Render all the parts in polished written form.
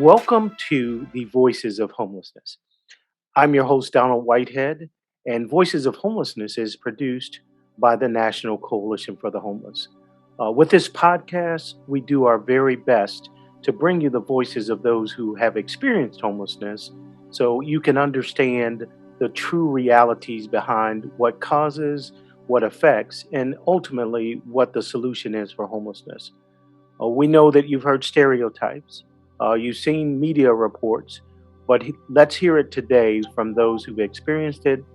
Welcome to the Voices of Homelessness. I'm your host, Donald Whitehead, and Voices of Homelessness is produced by the National Coalition for the Homeless. With this podcast, we do our very best to bring you the voices of those who have experienced homelessness so you can understand the true realities behind what causes, what affects, and ultimately what the solution is for homelessness. We know that you've heard stereotypes, you've seen media reports, but let's hear it today from those who've experienced it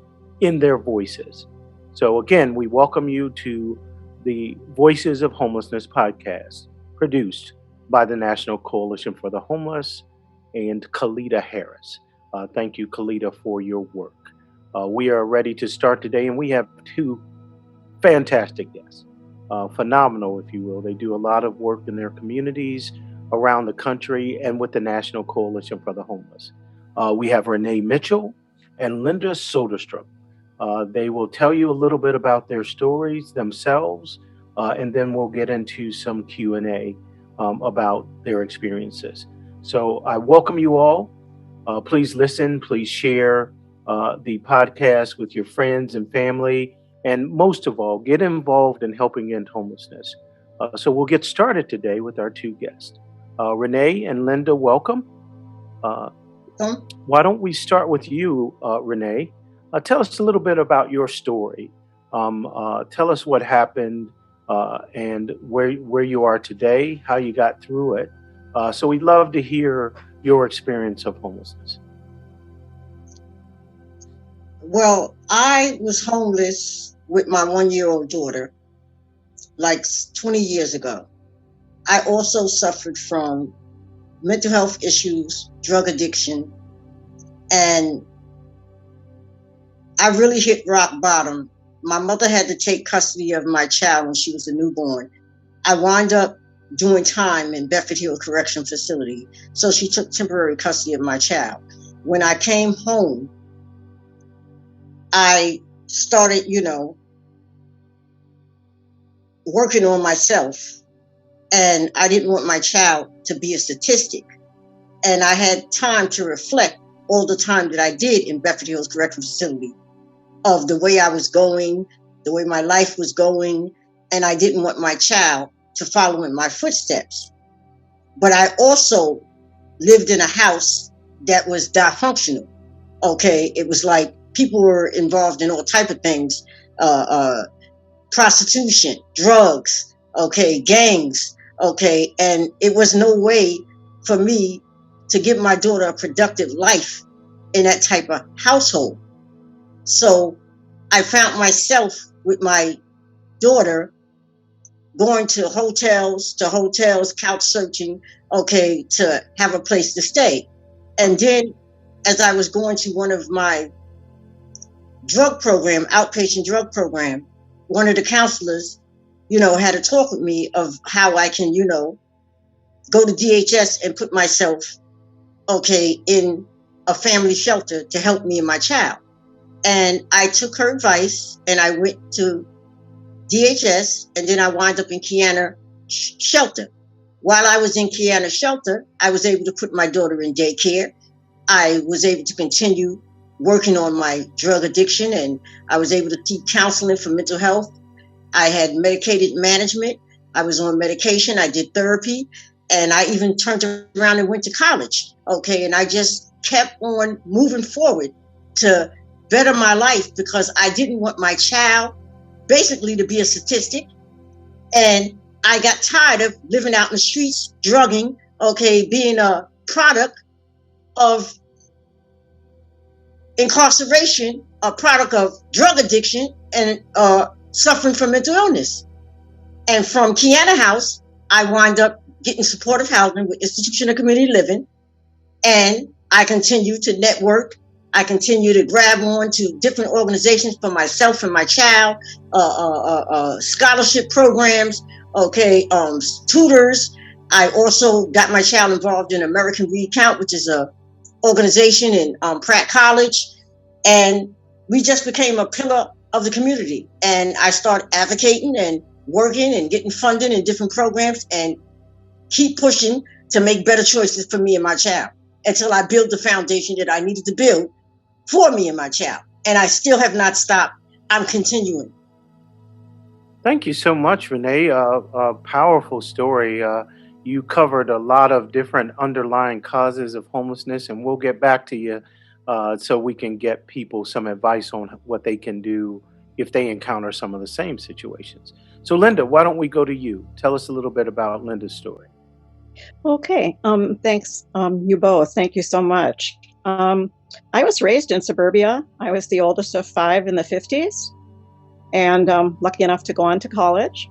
in their voices. So, again, we welcome you to the Voices of Homelessness podcast, produced by the National Coalition for the Homeless and Kalita Harris. Thank you, Kalita, for your work. We are ready to start today, and we have two fantastic guests. Phenomenal, if you will. They do a lot of work in their communities around the country and with the National Coalition for the Homeless. We have Renee Mitchell and Linda Soderstrom. They will tell you a little bit about their stories themselves, and then we'll get into some Q&A about their experiences. So I welcome you all. Please listen, please share the podcast with your friends and family. And most of all, get involved in helping end homelessness. So we'll get started today with our two guests. Renee and Linda, welcome. Why don't we start with you, Renee? Tell us a little bit about your story. Tell us what happened and where you are today, how you got through it. So we'd love to hear your experience of homelessness. Well, I was homeless with my 1-year-old daughter like 20 years ago. I also suffered from mental health issues, drug addiction, and I really hit rock bottom. My mother had to take custody of my child when she was a newborn. I wound up doing time in Bedford Hill Correction Facility, so she took temporary custody of my child. When I came home, I started, working on myself, and I didn't want my child to be a statistic. And I had time to reflect all the time that I did in Bedford Hills Correctional Facility of the way I was going, the way my life was going, and I didn't want my child to follow in my footsteps. But I also lived in a house that was dysfunctional. Okay, it was like people were involved in all type of things, prostitution, drugs, okay, gangs, okay, and it was no way for me to give my daughter a productive life in that type of household. So I found myself with my daughter going to hotels, couch searching, okay, to have a place to stay. And then as I was going to one of my outpatient drug program, one of the counselors, had a talk with me of how I can, go to DHS and put myself, okay, in a family shelter to help me and my child. And I took her advice and I went to DHS, and then I wound up in Kiana Shelter. While I was in Kiana Shelter, I was able to put my daughter in daycare. I was able to continue working on my drug addiction, and I was able to keep counseling for mental health. I had medicated management. I was on medication. I did therapy, and I even turned around and went to college. Okay, and I just kept on moving forward to better my life because I didn't want my child basically to be a statistic. And I got tired of living out in the streets, drugging, okay, being a product of incarceration, a product of drug addiction, and suffering from mental illness. And from Kiana House, I wind up getting supportive housing with Institution of Community Living. And I continue to network. I continue to grab on to different organizations for myself and my child, scholarship programs, okay, tutors. I also got my child involved in American Recount, which is a organization in Pratt College, and we just became a pillar of the community. And I started advocating and working and getting funding in different programs and keep pushing to make better choices for me and my child until I build the foundation that I needed to build for me and my child. And I still have not stopped. I'm continuing. Thank you so much, Renee. A powerful story. You covered a lot of different underlying causes of homelessness, and we'll get back to you so we can get people some advice on what they can do if they encounter some of the same situations. So, Linda, why don't we go to you? Tell us a little bit about Linda's story. Okay. Thanks, you both. Thank you so much. I was raised in suburbia. I was the oldest of five in the 50s and lucky enough to go on to college.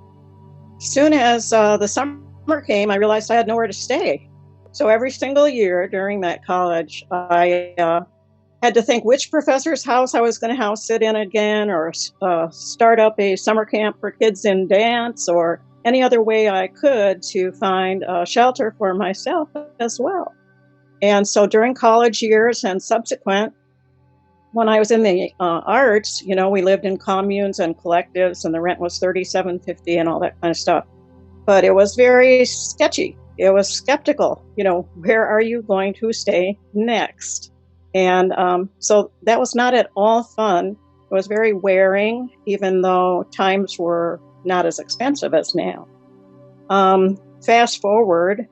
Soon as the summer came, I realized I had nowhere to stay. So every single year during that college, I had to think which professor's house I was going to house sit in again, or start up a summer camp for kids in dance, or any other way I could to find a shelter for myself as well. And so during college years and subsequent, when I was in the arts, we lived in communes and collectives, and the rent was $37.50 and all that kind of stuff. But it was very sketchy. It was skeptical. Where are you going to stay next? And so that was not at all fun. It was very wearing, even though times were not as expensive as now. Fast forward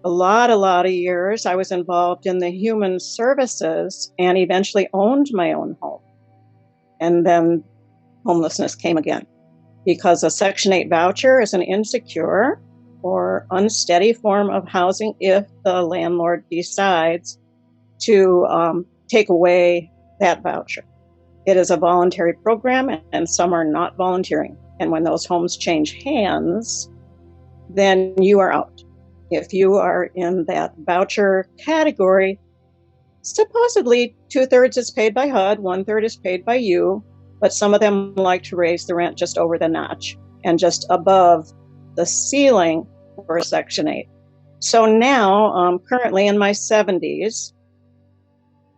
a lot of years, I was involved in the human services and eventually owned my own home. And then homelessness came again, because a Section 8 voucher is an insecure or unsteady form of housing if the landlord decides to take away that voucher. It is a voluntary program, and some are not volunteering. And when those homes change hands, then you are out. If you are in that voucher category, supposedly 2/3 is paid by HUD, 1/3 is paid by you, but some of them like to raise the rent just over the notch and just above the ceiling for Section 8. So now, currently in my 70s,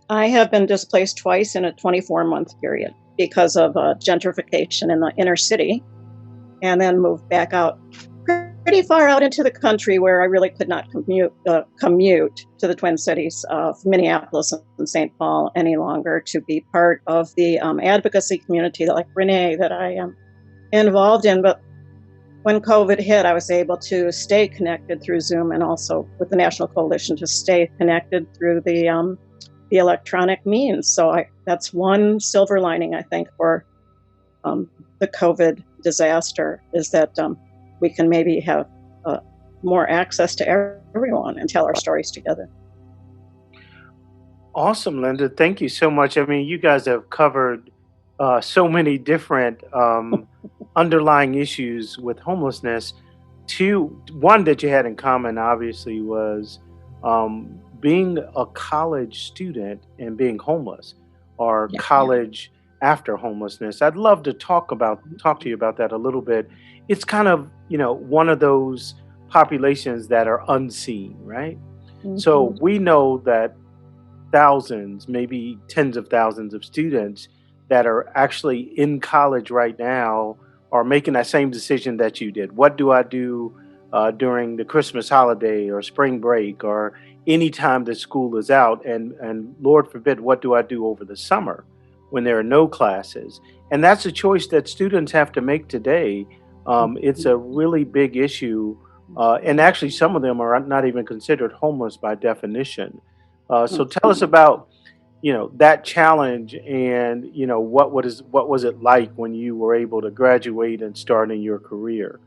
I have been displaced twice in a 24-month period because of gentrification in the inner city, and then moved back out pretty far out into the country where I really could not commute to the Twin Cities of Minneapolis and St. Paul any longer to be part of the advocacy community like Renee that I am involved in. But when COVID hit, I was able to stay connected through Zoom, and also with the National Coalition to stay connected through the electronic means. So that's one silver lining, I think, for the COVID disaster, is that we can maybe have more access to everyone and tell our stories together. Awesome, Linda. Thank you so much. I mean, you guys have covered so many different underlying issues with homelessness. One that you had in common, obviously, was being a college student and being homeless, or college after homelessness. I'd love to talk to you about that a little bit. It's kind of, one of those populations that are unseen, right? Mm-hmm. So we know that thousands, maybe tens of thousands of students that are actually in college right now are making that same decision that you did. What do I do during the Christmas holiday or spring break or any time that school is out? And Lord forbid, what do I do over the summer when there are no classes? And that's a choice that students have to make today. It's a really big issue. And actually, some of them are not even considered homeless by definition. So tell us about, that challenge, and, what was it like when you were able to graduate and start in your career?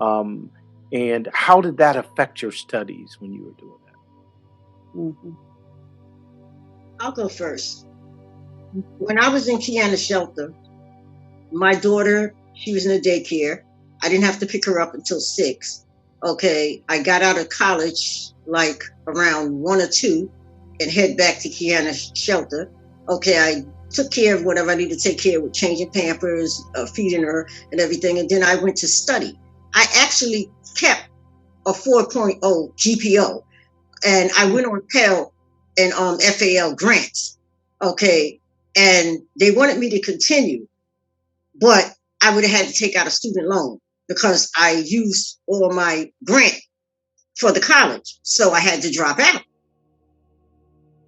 And how did that affect your studies when you were doing that? Mm-hmm. I'll go first. When I was in Kiana shelter, my daughter, she was in a daycare. I didn't have to pick her up until 6. Okay, I got out of college like around 1 or 2 and head back to Kiana shelter. Okay, I took care of whatever I needed to take care of, with changing Pampers, feeding her and everything. And then I went to study. I actually kept a 4.0 GPO, and I went on Pell and FAL grants. Okay, and they wanted me to continue, but I would have had to take out a student loan because I used all my grant for the college. So I had to drop out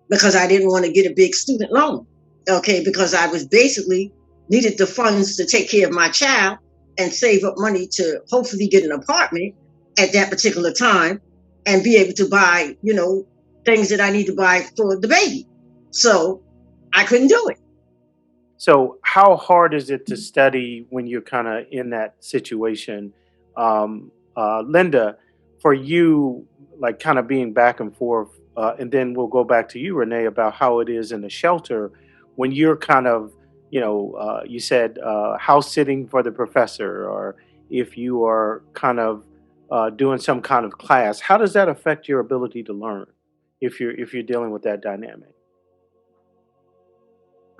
because I didn't want to get a big student loan. Okay, because I was basically needed the funds to take care of my child and save up money to hopefully get an apartment at that particular time and be able to buy, things that I need to buy for the baby. So I couldn't do it. So, how hard is it to study when you're kind of in that situation? Linda, for you, like kind of being back and forth, and then we'll go back to you, Renee, about how it is in the shelter when you're kind of, you said house sitting for the professor, or if you are kind of doing some kind of class. How does that affect your ability to learn if you're dealing with that dynamic?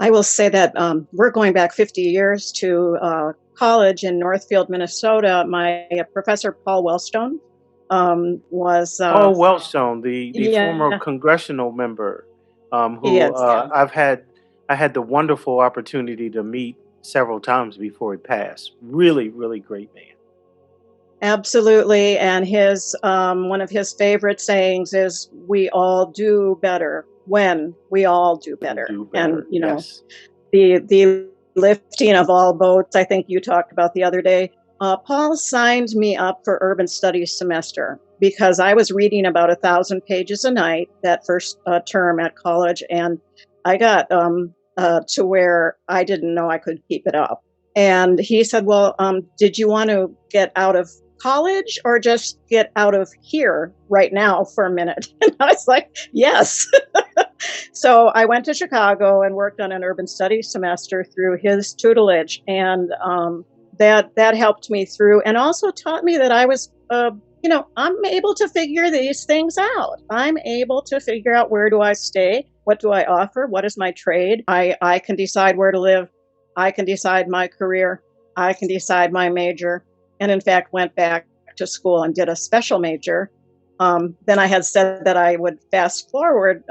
I will say that we're going back 50 years to college in Northfield, Minnesota. My professor, Paul Wellstone, was Paul Wellstone, the former yeah, congressional member, he who is. I had the wonderful opportunity to meet several times before he passed. Really, really great man. Absolutely. And his one of his favorite sayings is, "We all do better when we all do better." Do And better. Yes. the lifting of all boats, I think you talked about the other day. Paul signed me up for urban studies semester because I was reading about 1,000 pages a night that first term at college, and I got to where I didn't know I could keep it up. And he said, "Well, did you want to get out of college or just get out of here right now for a minute?" And I was like, "Yes." So I went to Chicago and worked on an urban studies semester through his tutelage, and that helped me through, and also taught me that I was, I'm able to figure these things out. I'm able to figure out, where do I stay, what do I offer, what is my trade. I can decide where to live. I can decide my career. I can decide my major, and in fact went back to school and did a special major. Then I had said that I would fast forward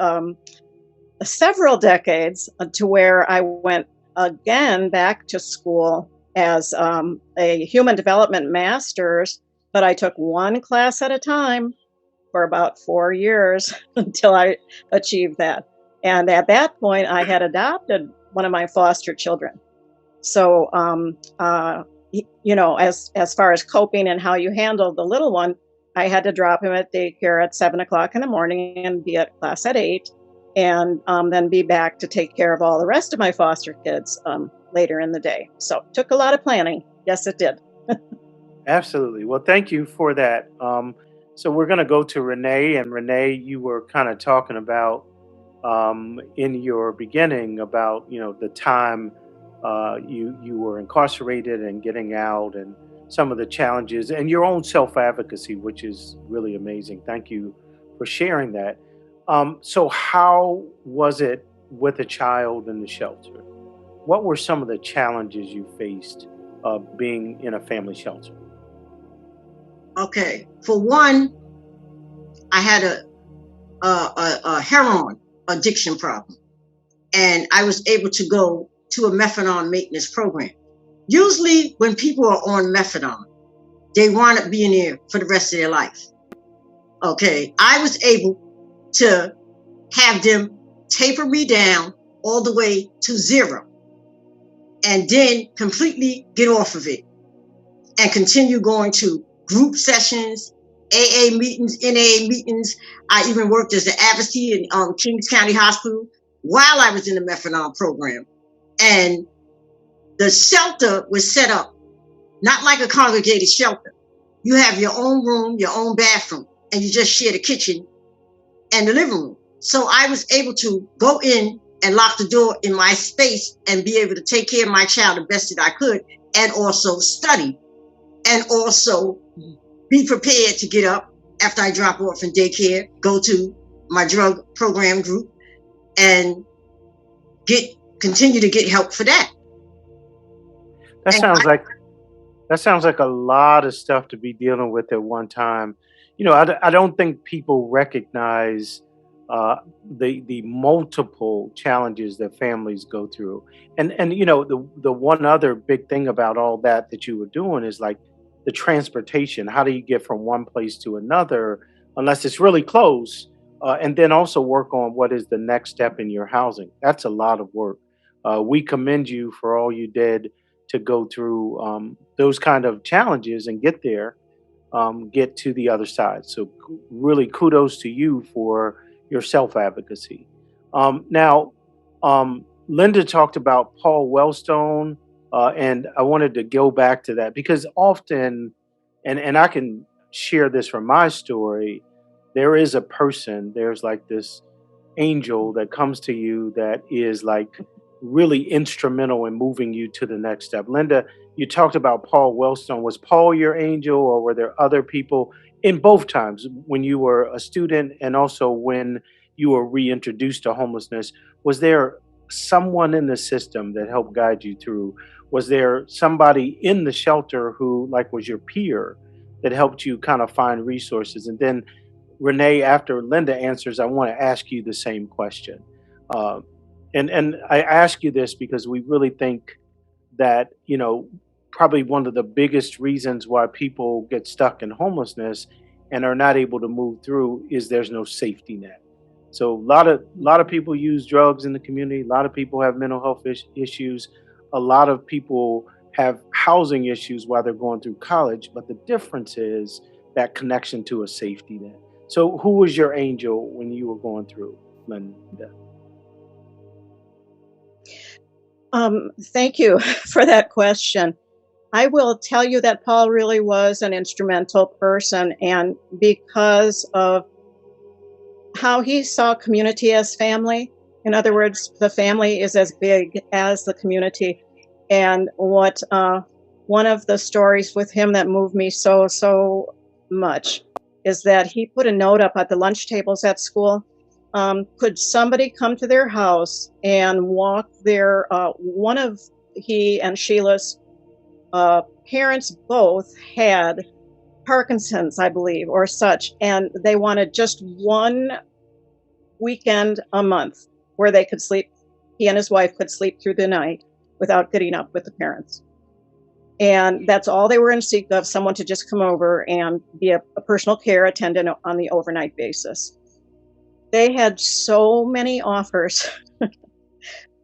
several decades to where I went again back to school as a human development master's, but I took one class at a time for about 4 years until I achieved that. And at that point, I had adopted one of my foster children. So, as far as coping and how you handle the little one, I had to drop him at daycare at 7 o'clock in the morning and be at class at 8, and then be back to take care of all the rest of my foster kids later in the day. So it took a lot of planning. Yes, it did. Absolutely. Well, thank you for that. So we're going to go to Renee, and Renee, you were kind of talking about in your beginning about the time you were incarcerated and getting out, and some of the challenges and your own self advocacy, which is really amazing. Thank you for sharing that. So, how was it with a child in the shelter? What were some of the challenges you faced being in a family shelter? Okay. For one, I had a heroin addiction problem, and I was able to go to a methadone maintenance program. Usually, when people are on methadone, they wind up being there for the rest of their life. Okay. I was able to have them taper me down all the way to 0, and then completely get off of it and continue going to group sessions, AA meetings, NAA meetings. I even worked as an advocate in Kings County Hospital while I was in the methadone program. And the shelter was set up not like a congregated shelter. You have your own room, your own bathroom, and you just share the kitchen and the living room. So I was able to go in and lock the door in my space and be able to take care of my child the best that I could, and also study, and also be prepared to get up after I drop off in daycare, go to my drug program group, and continue to get help for that. That And sounds like that sounds like a lot of stuff to be dealing with at one time. I don't think people recognize the multiple challenges that families go through, and the one other big thing about all that you were doing is like the transportation. How do you get from one place to another? unless it's really close, and then also work on what is the next step in your housing. That's a lot of work. We commend you for all you did to go through those kind of challenges and get there, get to the other side. So, really, kudos to you for your self advocacy. Now, Linda talked about Paul Wellstone, and I wanted to go back to that because often, and I can share this from my story, there is a person, there's like this angel that comes to you that is like really instrumental in moving you to the next step. Linda, you talked about Paul Wellstone. Was Paul your angel, or were there other people in both times when you were a student and also when you were reintroduced to homelessness? Was there someone in the system that helped guide you through? Was there somebody in the shelter who, like, was your peer that helped you kind of find resources? And then Renee, after Linda answers, I want to ask you the same question. Uh, and I ask you this because we really think that, probably one of the biggest reasons why people get stuck in homelessness and are not able to move through is there's no safety net. So a lot of people use drugs in the community. A lot of people have mental health issues. A lot of people have housing issues while they're going through college. But the difference is that connection to a safety net. So, who was your angel when you were going through, Linda? Thank you for that question. I will tell you that Paul really was an instrumental person, and because of how he saw community as family. In other words, the family is as big as the community. And what one of the stories with him that moved me so much is that he put a note up at the lunch tables at school. Could somebody come to their house and walk their one of he and Sheila's parents both had Parkinson's, I believe, or such, and they wanted just one weekend a month where they could sleep. He and his wife could sleep through the night without getting up with the parents. And that's all they were in seek of, someone to just come over and be a personal care attendant on the overnight basis. They had so many offers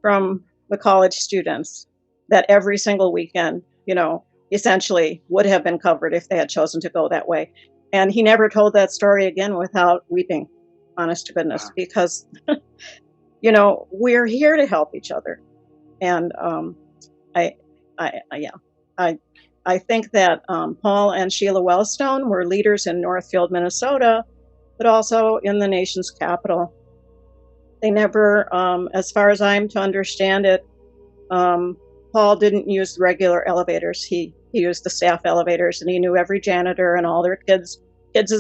from the college students that every single weekend, essentially would have been covered if they had chosen to go that way. And he never told that story again without weeping, honest to goodness, because, we're here to help each other. And I think that Paul and Sheila Wellstone were leaders in Northfield, Minnesota, but also in the nation's capital. They never, as far as I'm to understand it, Paul didn't use regular elevators. He used the staff elevators, and he knew every janitor and all their kids'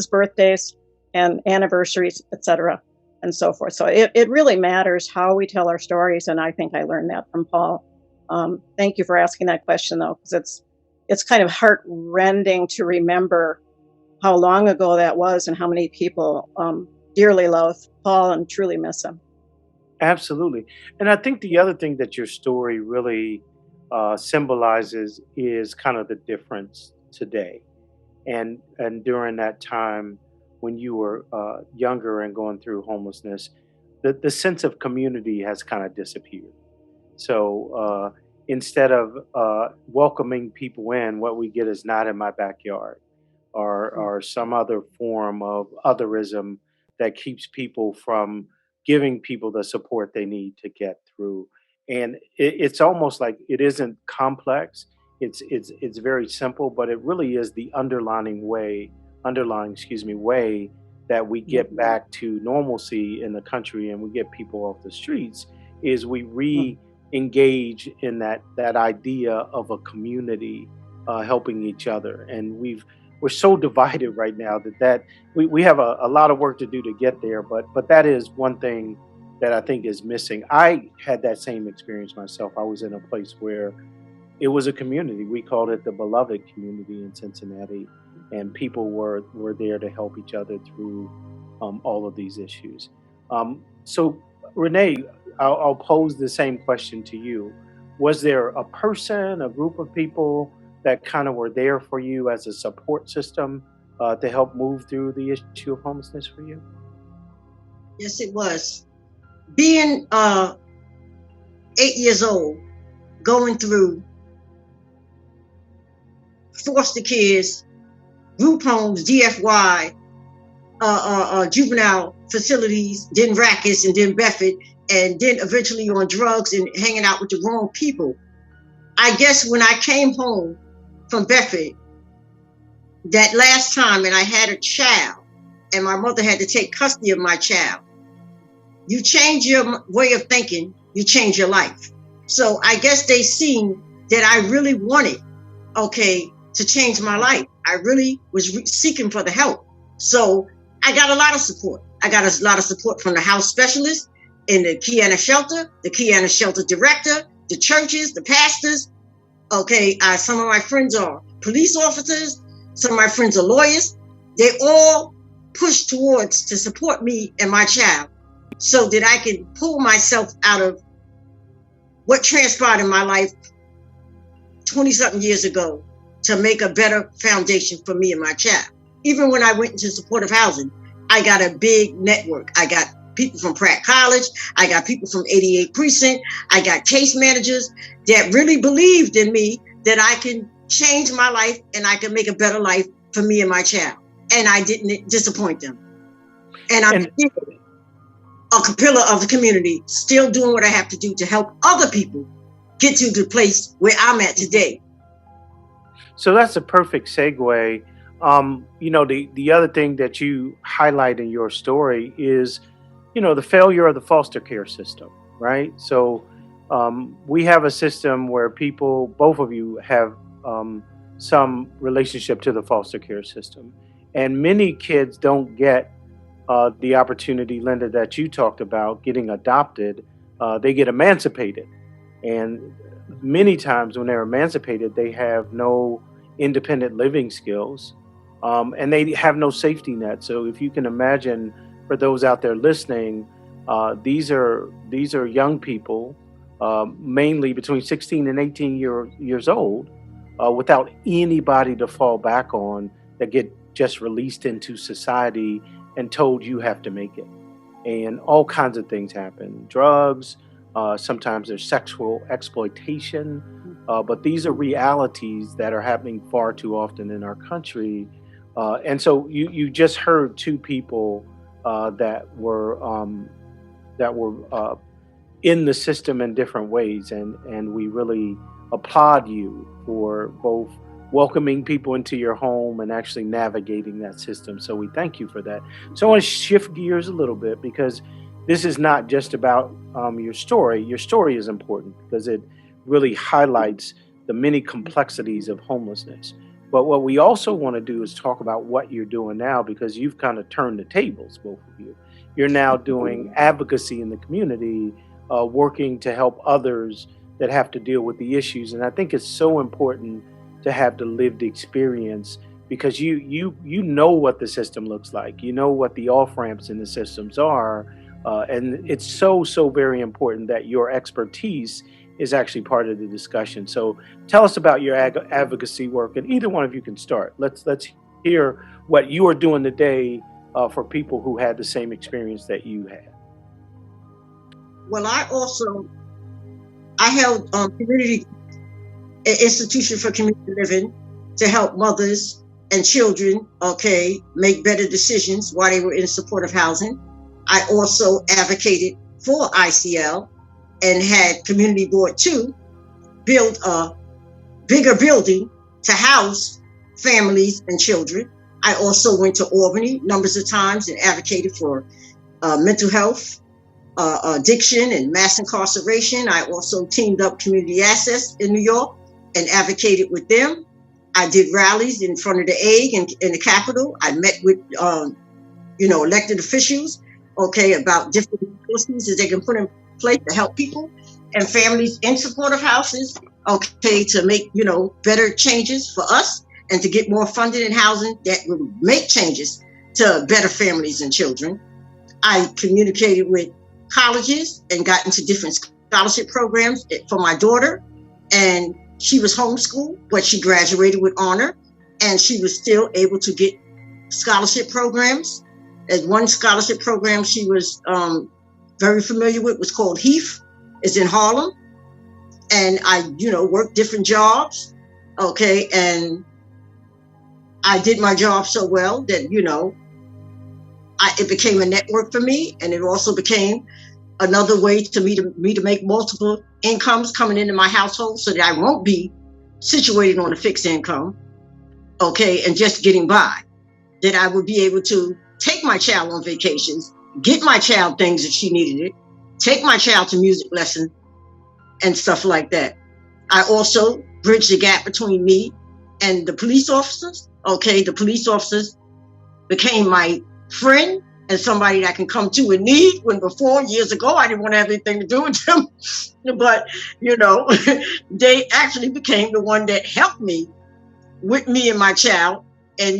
birthdays and anniversaries, etc., and so forth. So it really matters how we tell our stories, and I think I learned that from Paul. Thank you for asking that question, though, because it's kind of heart-rending to remember how long ago that was and how many people dearly love Paul and truly miss him. Absolutely. And I think the other thing that your story really symbolizes is kind of the difference today. And during that time when you were younger and going through homelessness, the sense of community has kind of disappeared. So instead of welcoming people in, what we get is not in my backyard, or some other form of otherism that keeps people from giving people the support they need to get through. And it's almost like it isn't complex. It's very simple, but it really is the underlying way that we get back to normalcy in the country and we get people off the streets is we re-engage in that idea of a community helping each other. And we're so divided right now that we have a lot of work to do to get there, but that is one thing that I think is missing. I had that same experience myself. I was in a place where it was a community. We called it the Beloved community in Cincinnati, and people were there to help each other through all of these issues. So, Renee, I'll pose the same question to you. Was there a person, a group of people that kind of were there for you as a support system to help move through the issue of homelessness for you? Yes, it was. Being 8 years old, going through foster kids, group homes, DFY, juvenile facilities, then Rackus, and then Bedford, and then eventually on drugs and hanging out with the wrong people. I guess when I came home from Bedford that last time and I had a child and my mother had to take custody of my child, you change your way of thinking, you change your life. So I guess they seen that I really wanted, to change my life. I really was seeking for the help. So I got a lot of support. I got a lot of support from the house specialist in the Kiana shelter, the Kiana shelter director, the churches, the pastors. Some of my friends are police officers. Some of my friends are lawyers. They all push towards to support me and my child so that I can pull myself out of what transpired in my life 20-something years ago to make a better foundation for me and my child. Even when I went into supportive housing, I got a big network. I got people from Pratt College. I got people from 88 Precinct. I got case managers that really believed in me that I can change my life and I can make a better life for me and my child. And I didn't disappoint them. And I'm a pillar of the community, still doing what I have to do to help other people get to the place where I'm at today. So that's a perfect segue. The other thing that you highlight in your story is, the failure of the foster care system, right? So we have a system where people, both of you have some relationship to the foster care system. And many kids don't get the opportunity, Linda, that you talked about, getting adopted. They get emancipated. And many times when they're emancipated, they have no independent living skills, and they have no safety net. So if you can imagine, for those out there listening, these are young people, mainly between 16 and 18 years old, without anybody to fall back on, that get just released into society and told you have to make it. And all kinds of things happen. Drugs, sometimes there's sexual exploitation, but these are realities that are happening far too often in our country. And so you just heard two people that were in the system in different ways, and we really applaud you for both welcoming people into your home and actually navigating that system. So we thank you for that. So I want to shift gears a little bit, because this is not just about your story. Your story is important because it really highlights the many complexities of homelessness. But what we also want to do is talk about what you're doing now, because you've kind of turned the tables, both of you. You're now doing advocacy in the community, working to help others that have to deal with the issues. And I think it's so important to have the lived experience, because you know what the system looks like. You know what the off-ramps in the systems are. And it's so very important that your expertise is actually part of the discussion. So tell us about your advocacy work, and either one of you can start. Let's hear what you are doing today for people who had the same experience that you had. Well, I held community institution for community living to help mothers and children, make better decisions while they were in supportive housing. I also advocated for ICL and had community board 2 build a bigger building to house families and children. I also went to Albany numbers of times and advocated for mental health, addiction, and mass incarceration. I also teamed up Community Access in New York and advocated with them. I did rallies in front of the Egg and in the Capitol. I met with, elected officials, about different policies that they can put in place to help people and families in supportive houses, to make, better changes for us and to get more funded in housing that will make changes to better families and children. I communicated with colleges and got into different scholarship programs for my daughter, and she was homeschooled, but she graduated with honor, and she was still able to get scholarship programs. And one scholarship program she was very familiar with was called HEAF. It's in Harlem. And I, worked different jobs. Okay. And I did my job so well that, it became a network for me. And it also became another way to me to make multiple incomes coming into my household so that I won't be situated on a fixed income. Okay. And just getting by. That I would be able to take my child on vacations, get my child things if she needed it, take my child to music lessons and stuff like that. I also bridged the gap between me and the police officers. Okay, the police officers became my friend and somebody that I can come to in need, when before, years ago, I didn't want to have anything to do with them. But, they actually became the one that helped me with me and my child, and,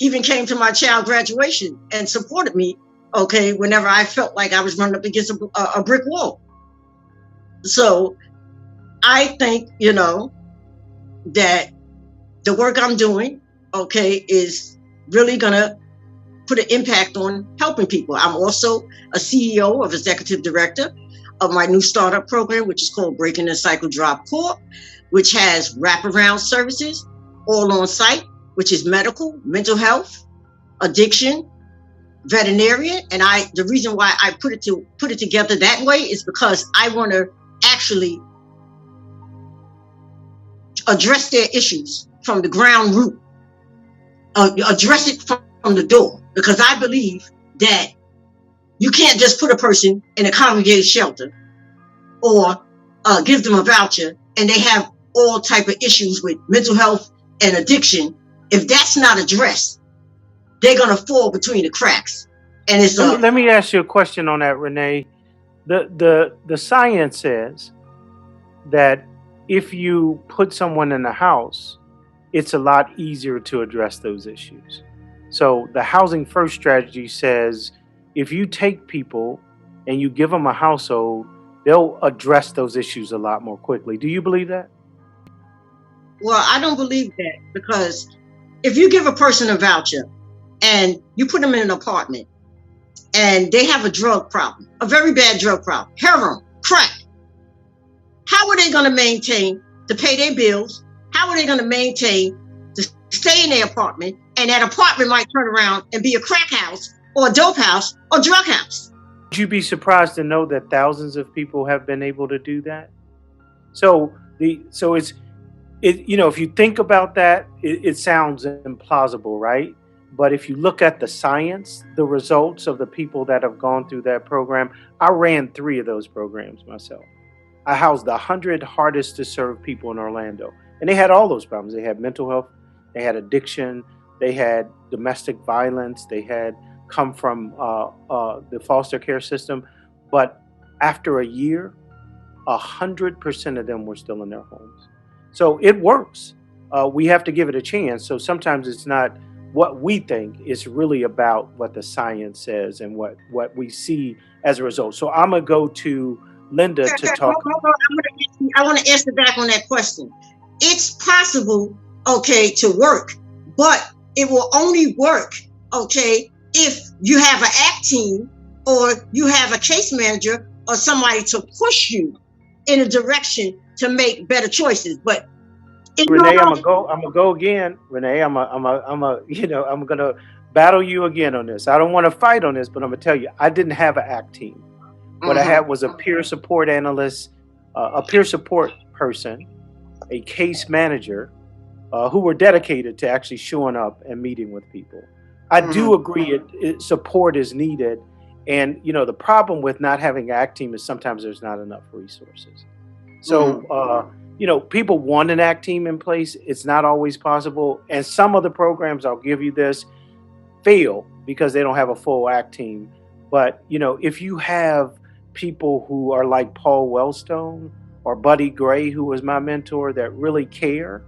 even came to my child graduation and supported me, okay, whenever I felt like I was running up against a brick wall. So I think, that the work I'm doing, okay, is really going to put an impact on helping people. I'm also a CEO of executive director of my new startup program, which is called Breaking the Cycle Drop Corp, which has wraparound services all on site, which is medical, mental health, addiction, veterinarian. And the reason why I put it together that way is because I want to actually address their issues from the ground root, address it from the door, because I believe that you can't just put a person in a congregated shelter or give them a voucher and they have all type of issues with mental health and addiction. If that's not addressed, they're going to fall between the cracks. And it's let me ask you a question on that, Renee. The science says that if you put someone in a house, it's a lot easier to address those issues. So the housing first strategy says if you take people and you give them a household, they'll address those issues a lot more quickly. Do you believe that? Well, I don't believe that, because if you give a person a voucher and you put them in an apartment and they have a drug problem, a very bad drug problem, heroin, crack, how are they going to maintain to pay their bills? How are they going to maintain to stay in their apartment? And that apartment might turn around and be a crack house or a dope house or drug house. Would you be surprised to know that thousands of people have been able to do that? So it's if you think about that, it sounds implausible, right? But if you look at the science, the results of the people that have gone through that program, I ran 3 of those programs myself. I housed 100 hardest to serve people in Orlando, and they had all those problems. They had mental health, they had addiction, they had domestic violence, they had come from the foster care system. But after a year, 100% of them were still in their homes. So it works. We have to give it a chance. So sometimes it's not what we think, it's really about what the science says and what we see as a result. So I'm going to go to Linda to talk. I want to answer back on that question. It's possible, okay, to work, but it will only work, okay, if you have an ACT team or you have a case manager or somebody to push you in a direction to make better choices. But Renee, I'm gonna go again. Renee, I'm gonna battle you again on this. I don't want to fight on this, but I'm gonna tell you, I didn't have an ACT team. What I had was a peer support analyst, a peer support person, a case manager, who were dedicated to actually showing up and meeting with people. I do agree support is needed. And, the problem with not having an ACT team is sometimes there's not enough resources. So, people want an ACT team in place. It's not always possible. And some of the programs, I'll give you this, fail because they don't have a full ACT team. But, if you have people who are like Paul Wellstone or Buddy Gray, who was my mentor, that really care,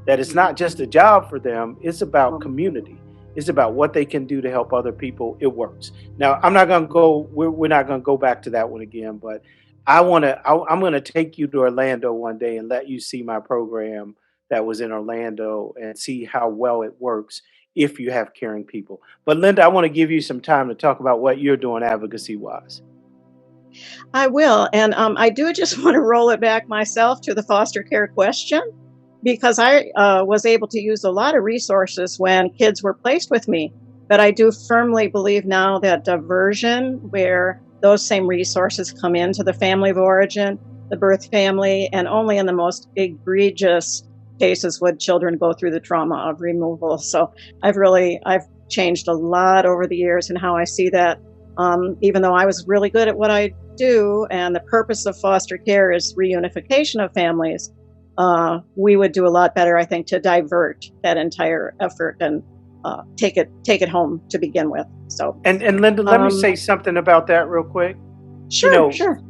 that it's not just a job for them, it's about community. It's about what they can do to help other people. It works. Now, I'm not going to go, we're not going to go back to that one again, but I'm going to take you to Orlando one day and let you see my program that was in Orlando and see how well it works. if you have caring people. But Linda, I want to give you some time to talk about what you're doing advocacy wise. I will. And I do just want to roll it back myself to the foster care question, because I was able to use a lot of resources when kids were placed with me. But I do firmly believe now that diversion, where those same resources come into the family of origin, the birth family, and only in the most egregious cases would children go through the trauma of removal. So I've changed a lot over the years in how I see that. Even though I was really good at what I do, and the purpose of foster care is reunification of families, we would do a lot better, I think, to divert that entire effort and take it home to begin with. So, and Linda, let me say something about that real quick. Sure, sure.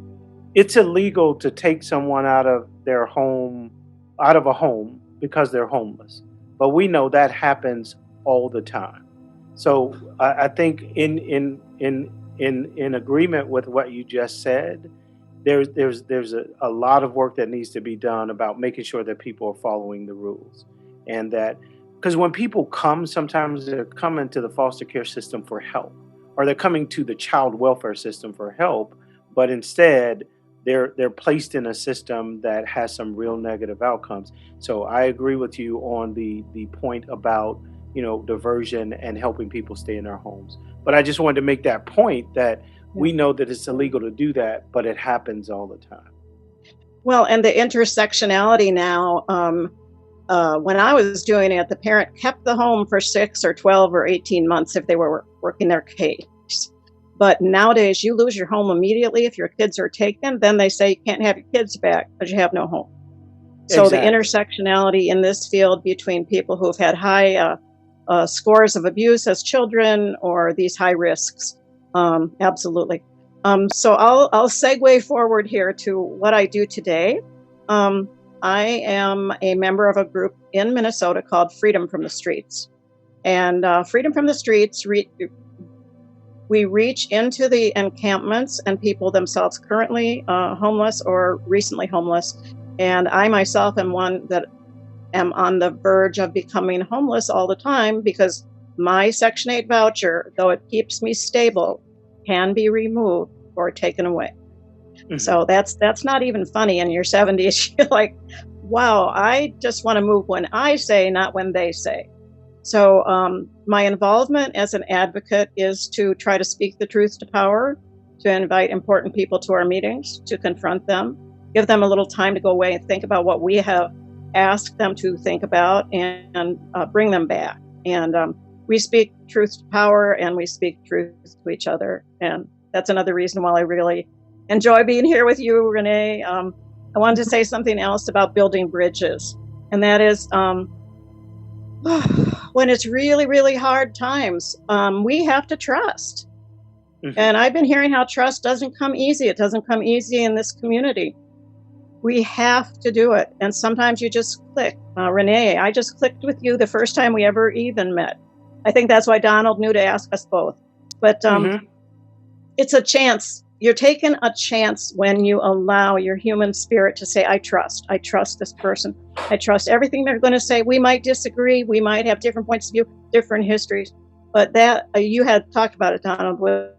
It's illegal to take someone out of their home, out of a home, because they're homeless. But we know that happens all the time. So I think in agreement with what you just said, there's a lot of work that needs to be done about making sure that people are following the rules, and that, because when people come, sometimes they're coming to the foster care system for help, or they're coming to the child welfare system for help, but instead they're placed in a system that has some real negative outcomes. So I agree with you on the point about, diversion and helping people stay in their homes. But I just wanted to make that point that we know that it's illegal to do that, but it happens all the time. Well, and the intersectionality now, when I was doing it, the parent kept the home for 6 or 12 or 18 months if they were working their case. But nowadays, you lose your home immediately if your kids are taken. Then they say you can't have your kids back because you have no home. So Exactly. the intersectionality in this field between people who have had high scores of abuse as children, or these high risks, absolutely. So I'll segue forward here to what I do today. I am a member of a group in Minnesota called Freedom from the Streets. And Freedom from the Streets, we reach into the encampments and people themselves currently homeless or recently homeless. And I myself am one that am on the verge of becoming homeless all the time, because my Section 8 voucher, though it keeps me stable, can be removed or taken away. Mm-hmm. So that's not even funny. In your 70s, you're like, wow, I just want to move when I say, not when they say. So my involvement as an advocate is to try to speak the truth to power, to invite important people to our meetings, to confront them, give them a little time to go away and think about what we have asked them to think about, and bring them back. And we speak truth to power, and we speak truth to each other. And that's another reason why I really enjoy being here with you, Renee. I wanted to say something else about building bridges. And that is, when it's really, really hard times, we have to trust. Mm-hmm. And I've been hearing how trust doesn't come easy. It doesn't come easy in this community. We have to do it. And sometimes you just click. Renee, I just clicked with you the first time we ever even met. I think that's why Donald knew to ask us both. But It's a chance. You're taking a chance when you allow your human spirit to say, I trust this person. I trust everything they're going to say. We might disagree. We might have different points of view, different histories. But that you had talked about it, Donald, with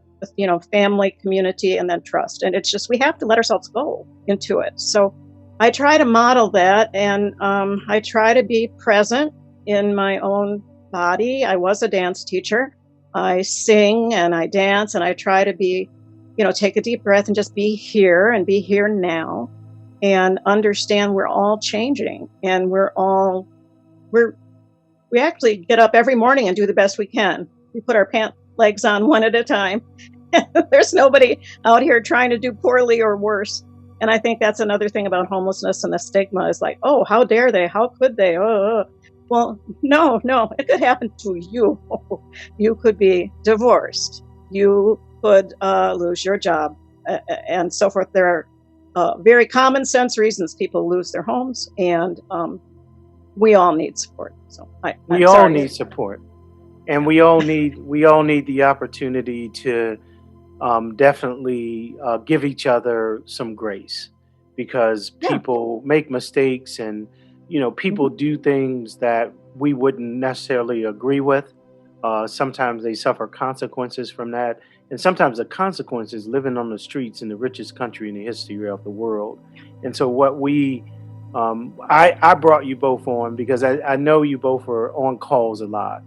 family, community, and then trust. And it's just, we have to let ourselves go into it. So I try to model that, and I try to be present in my own body. I was a dance teacher. I sing and I dance, and I try to be, take a deep breath and just be here and be here now, and understand we're all changing, and we actually get up every morning and do the best we can. We put our pant legs on one at a time. There's nobody out here trying to do poorly or worse. And I think that's another thing about homelessness and the stigma is like, oh, how dare they? How could they? Well, no, it could happen to you. You could be divorced. You could lose your job, and so forth. There are very common sense reasons people lose their homes, and we all need support. So we all need support. And we all need the opportunity to definitely give each other some grace, because people make mistakes, and people do things that we wouldn't necessarily agree with. Sometimes they suffer consequences from that. And sometimes the consequences living on the streets in the richest country in the history of the world. And so, I brought you both on because I know you both are on calls a lot.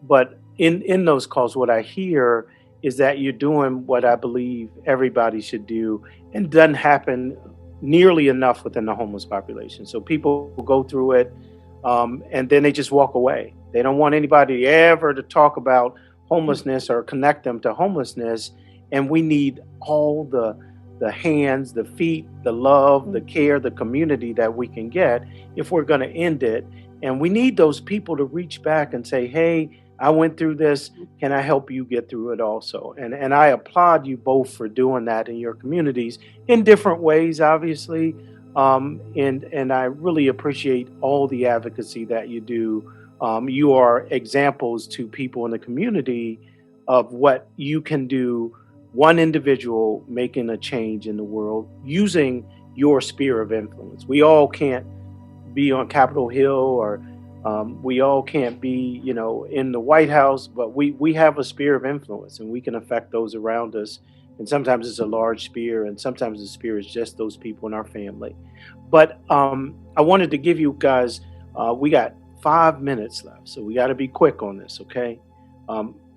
But in those calls, what I hear is that you're doing what I believe everybody should do, and doesn't happen nearly enough within the homeless population. So people go through it, and then they just walk away. They don't want anybody ever to talk about homelessness or connect them to homelessness. And we need all the hands, the feet, the love, the care, the community that we can get if we're going to end it. And we need those people to reach back and say, "Hey, I went through this. Can I help you get through it also?" And I applaud you both for doing that in your communities in different ways, obviously. And I really appreciate all the advocacy that you do. You are examples to people in the community of what you can do, one individual making a change in the world using your sphere of influence. We all can't be on Capitol Hill, or we all can't be, in the White House, but we have a sphere of influence and we can affect those around us. And sometimes it's a large sphere, and sometimes the sphere is just those people in our family. But I wanted to give you guys, we got 5 minutes left, so we got to be quick on this, okay?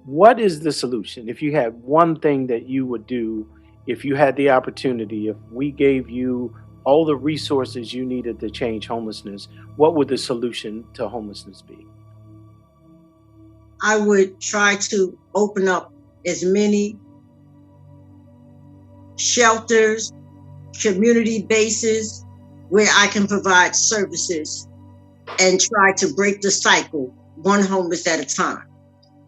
What is the solution? If you had one thing that you would do, if you had the opportunity, if we gave you all the resources you needed to change homelessness, what would the solution to homelessness be? I would try to open up as many shelters, community bases where I can provide services and try to break the cycle, one homeless at a time.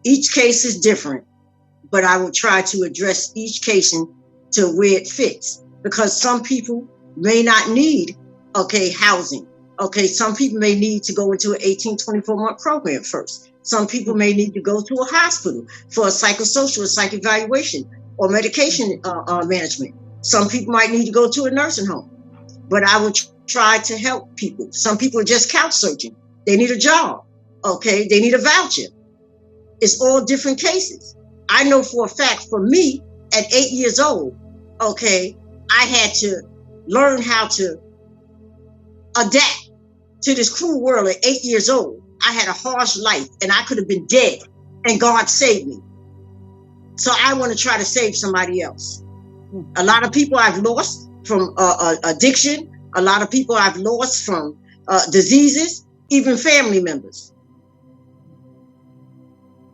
Each case is different, but I will try to address each case to where it fits, because some people may not need, housing. Some people may need to go into an 18, 24-month program first. Some people may need to go to a hospital for a psychosocial or psych evaluation or medication management. Some people might need to go to a nursing home, but I will try to help people. Some people are just couch searching. They need a job. They need a voucher. It's all different cases. I know for a fact, for me, at 8 years old, I had to learn how to adapt to this cruel world at 8 years old. I had a harsh life and I could have been dead, and God saved me. So I want to try to save somebody else. A lot of people I've lost from addiction. A lot of people I've lost from diseases, even family members.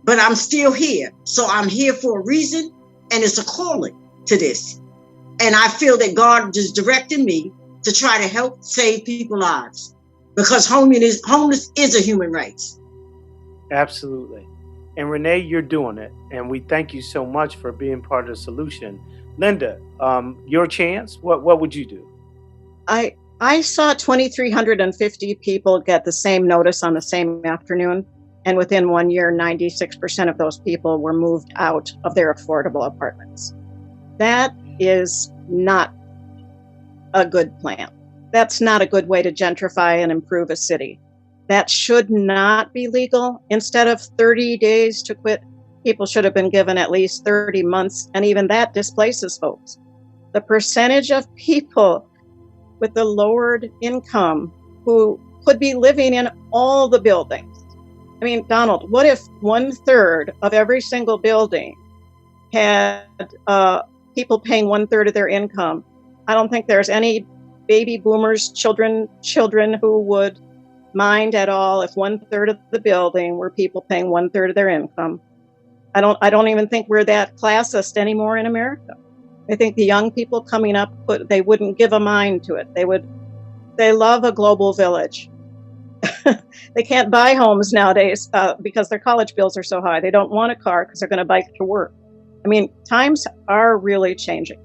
But I'm still here. So I'm here for a reason, and it's a calling to this. And I feel that God just directed me to try to help save people's lives, because homeless is a human right. Absolutely. And Renee, you're doing it. And we thank you so much for being part of the solution. Linda, your chance, what would you do? I saw 2,350 people get the same notice on the same afternoon. And within 1 year, 96% of those people were moved out of their affordable apartments. That is not a good plan. That's not a good way to gentrify and improve a city. That should not be legal. Instead of 30 days to quit, people should have been given at least 30 months, and even that displaces folks. The percentage of people with the lowered income who could be living in all the buildings. I mean, Donald, what if 1/3 of every single building had people paying 1/3 of their income? I don't think there's any baby boomers, children who would mind at all if 1/3 of the building were people paying 1/3 of their income. I don't even think we're that classist anymore in America. I think the young people coming up, they wouldn't give a mind to it. They love a global village. They can't buy homes nowadays because their college bills are so high. They don't want a car because they're going to bike to work. I mean, times are really changing.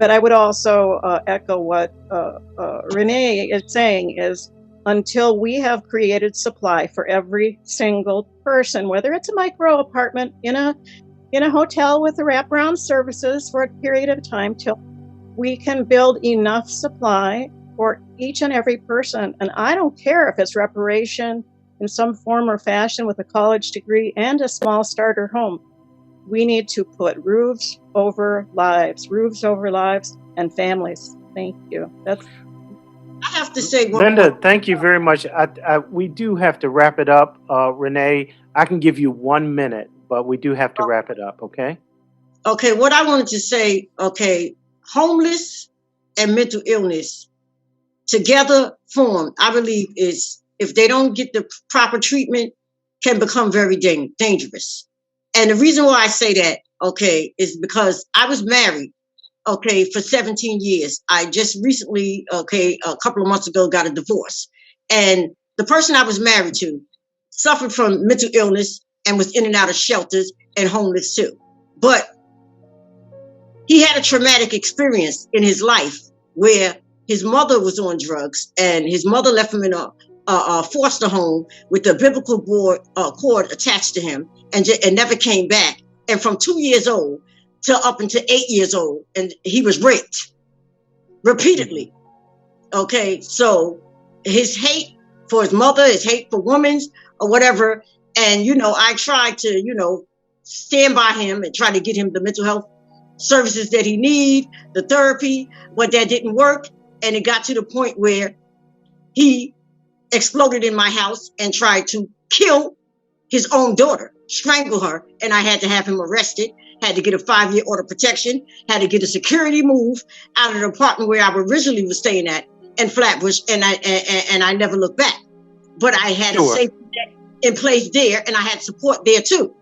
But I would also echo what Renee is saying is, until we have created supply for every single person, whether it's a micro apartment in a hotel with the wraparound services for a period of time, till we can build enough supply for each and every person. And I don't care if it's reparation in some form or fashion with a college degree and a small starter home. We need to put roofs over lives and families. Thank you. I have to say, Linda, thank you very much. We do have to wrap it up. Renee, I can give you 1 minute, but we do have to wrap it up, okay? Okay, what I wanted to say, okay, homeless and mental illness together form, I believe, is if they don't get the proper treatment, can become very dangerous. And the reason why I say that, okay, is because I was married, okay, for 17 years. I just recently, okay, a couple of months ago, got a divorce. And the person I was married to suffered from mental illness and was in and out of shelters and homeless too. But he had a traumatic experience in his life where his mother was on drugs and his mother left him in a foster home with the biblical cord attached to him and never came back. And from 2 years old to up until 8 years old, and he was raped repeatedly. Okay, so his hate for his mother, his hate for women or whatever. And, I tried to, stand by him and try to get him the mental health services that he need, the therapy, but that didn't work. And it got to the point where he exploded in my house and tried to kill his own daughter, strangle her. And I had to have him arrested, had to get a 5-year order of protection, had to get a security move out of the apartment where I originally was staying at in Flatbush. And I never looked back, but I had a safety net in place there and I had support there too.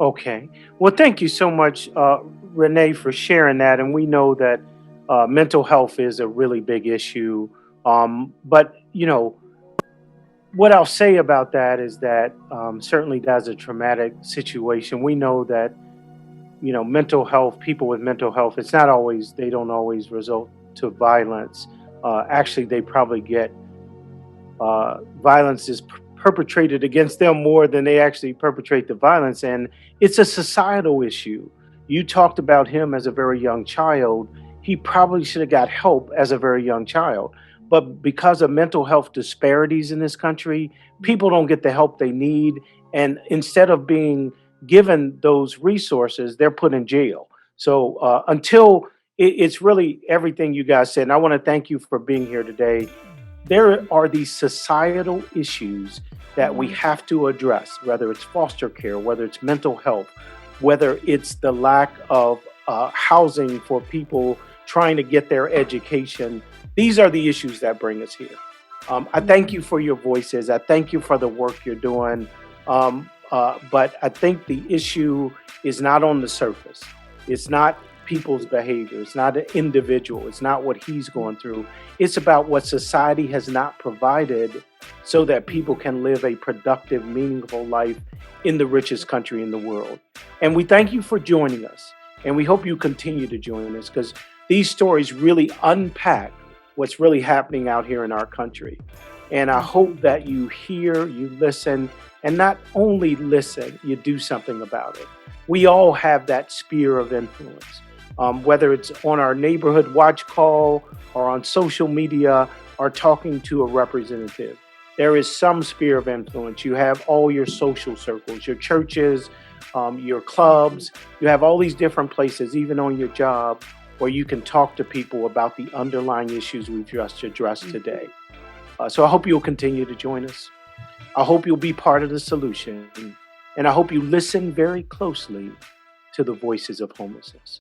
Okay. Well, thank you so much, Renee, for sharing that. And we know that mental health is a really big issue. But, what I'll say about that is that certainly that's a traumatic situation. We know that, mental health, people with mental health, they don't always result to violence. Actually, they probably get violence is perpetrated against them more than they actually perpetrate the violence. And it's a societal issue. You talked about him as a very young child. He probably should have got help as a very young child. But because of mental health disparities in this country, people don't get the help they need. And instead of being given those resources, they're put in jail. So it's really everything you guys said. And I want to thank you for being here today. There are these societal issues that we have to address, whether it's foster care, whether it's mental health, whether it's the lack of housing for people trying to get their education. These are the issues that bring us here. I thank you for your voices. I thank you for the work you're doing. But I think the issue is not on the surface. It's not people's behavior. It's not an individual. It's not what he's going through. It's about what society has not provided so that people can live a productive, meaningful life in the richest country in the world. And we thank you for joining us. And we hope you continue to join us because these stories really unpack what's really happening out here in our country. And I hope that you hear, you listen, and not only listen, you do something about it. We all have that sphere of influence. Whether it's on our neighborhood watch call or on social media or talking to a representative, there is some sphere of influence. You have all your social circles, your churches, your clubs. You have all these different places, even on your job, where you can talk to people about the underlying issues we've just addressed today. So I hope you'll continue to join us. I hope you'll be part of the solution. And I hope you listen very closely to the voices of homelessness.